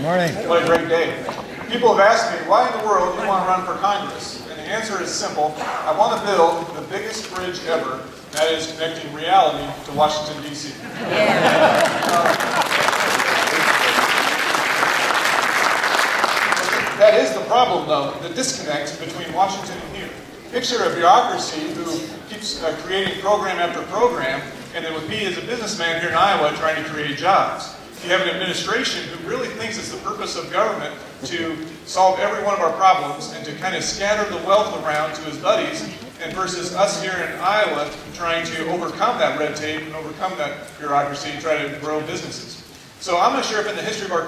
Morning. What a great day. People have asked me, why in the world do you want to run for Congress? And the answer is simple. I want to build the biggest bridge ever, and that is connecting reality to Washington, D.C. That is the problem, though, the disconnect between Washington and here. Picture a bureaucracy who keeps creating program after program, and then with me as a businessman here in Iowa trying to create jobs. You have an administration who really thinks it's the purpose of government to solve every one of our problems and to kind of scatter the wealth around to his buddies, and versus us here in Iowa trying to overcome that red tape and overcome that bureaucracy and try to grow businesses. So I'm not sure if in the history of our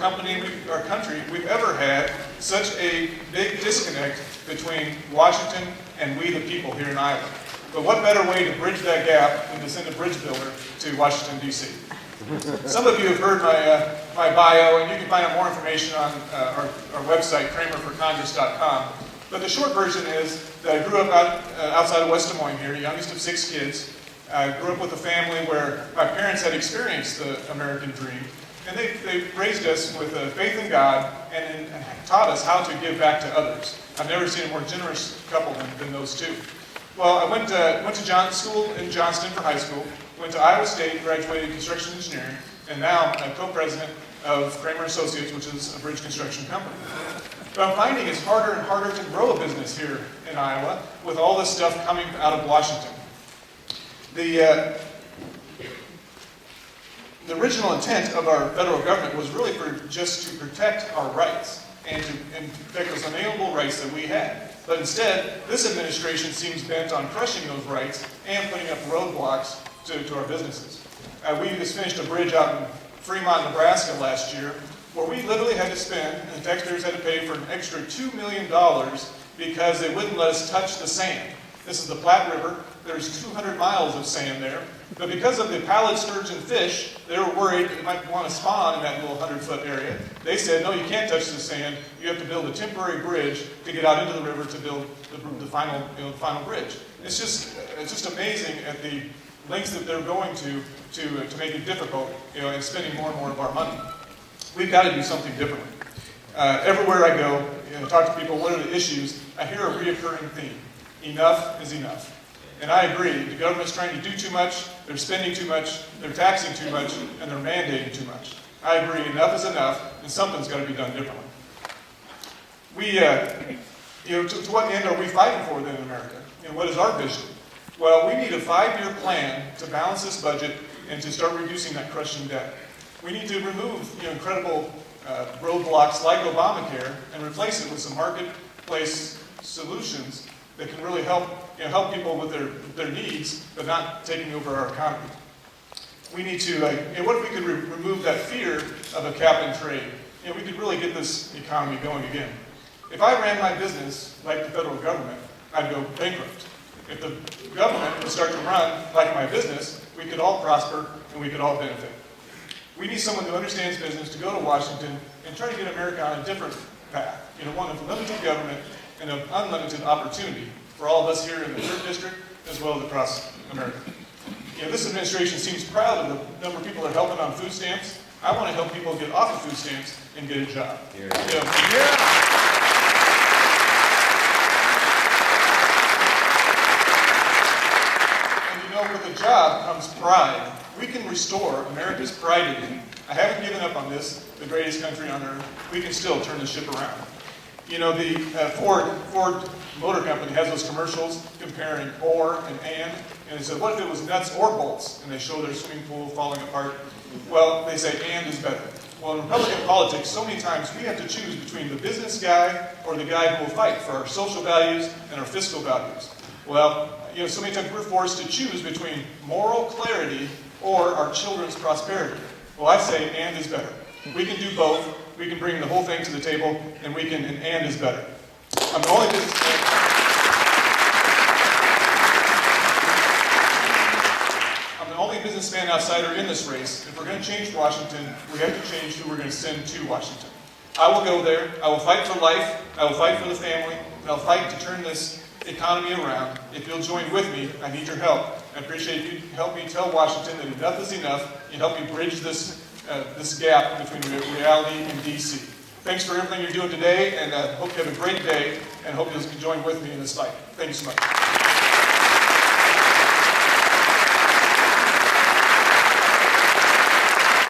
country, we've ever had such a big disconnect between Washington and we the people here in Iowa. But what better way to bridge that gap than to send a bridge builder to Washington, D.C.? Some of you have heard my bio, and you can find out more information on our website, CramerForCongress.com. But the short version is that I grew up outside of West Des Moines here, youngest of 6 kids. I grew up with a family where my parents had experienced the American dream, and they raised us with faith in God and taught us how to give back to others. I've never seen a more generous couple than those two. Well, I went to school in Johnston for high school, went to Iowa State, graduated in construction engineering, and now I'm co-president of Cramer Associates, which is a bridge construction company. But I'm finding it's harder and harder to grow a business here in Iowa with all this stuff coming out of Washington. The original intent of our federal government was really just to protect our rights and to protect those unalienable rights that we had. But instead, this administration seems bent on crushing those rights and putting up roadblocks to our businesses. We just finished a bridge out in Fremont, Nebraska last year, where we literally had to spend, and the taxpayers had to pay for an extra $2 million because they wouldn't let us touch the sand. This is the Platte River. There's 200 miles of sand there. But because of the pallid sturgeon fish, they were worried that they might want to spawn in that little 100-foot area. They said, no, you can't touch the sand. You have to build a temporary bridge to get out into the river to build the final bridge. It's just amazing at the lengths that they're going to make it difficult, and spending more and more of our money. We've got to do something differently. Everywhere I go, talk to people, what are the issues? I hear a reoccurring theme. Enough is enough. And I agree, the government's trying to do too much, they're spending too much, they're taxing too much, and they're mandating too much. I agree, enough is enough, and something's got to be done differently. We, to what end are we fighting for then in America? What is our vision? Well, we need a 5-year plan to balance this budget and to start reducing that crushing debt. We need to remove incredible roadblocks like Obamacare and replace it with some marketplace solutions that can really help people with their needs, but not taking over our economy. We need to, what if we could remove that fear of a cap and trade? We could really get this economy going again. If I ran my business like the federal government, I'd go bankrupt. If the government would start to run like my business, we could all prosper and we could all benefit. We need someone who understands business to go to Washington and try to get America on a different path. One of limited government and of unlimited opportunity for all of us here in the 3rd District as well as across America. This administration seems proud of the number of people they're helping on food stamps. I want to help people get off of food stamps and get a job. And with a job comes pride. We can restore America's pride again. I haven't given up on this, the greatest country on earth. We can still turn the ship around. The Ford Motor Company has those commercials comparing or and they said, what if it was nuts or bolts? And they show their swimming pool falling apart. Well, they say and is better. Well, in Republican politics, so many times we have to choose between the business guy or the guy who will fight for our social values and our fiscal values. Well, so many times we're forced to choose between moral clarity or our children's prosperity. Well, I say and is better. We can do both. We can bring the whole thing to the table, and and is better. I'm the only businessman outsider in this race. If we're going to change Washington, we have to change who we're going to send to Washington. I will go there. I will fight for life. I will fight for the family. And I'll fight to turn this economy around. If you'll join with me, I need your help. I appreciate you help me tell Washington that enough is enough. You help me bridge this gap between reality and D.C. Thanks for everything you're doing today, and hope you have a great day, and hope you'll join with me in this fight. Thank you so much.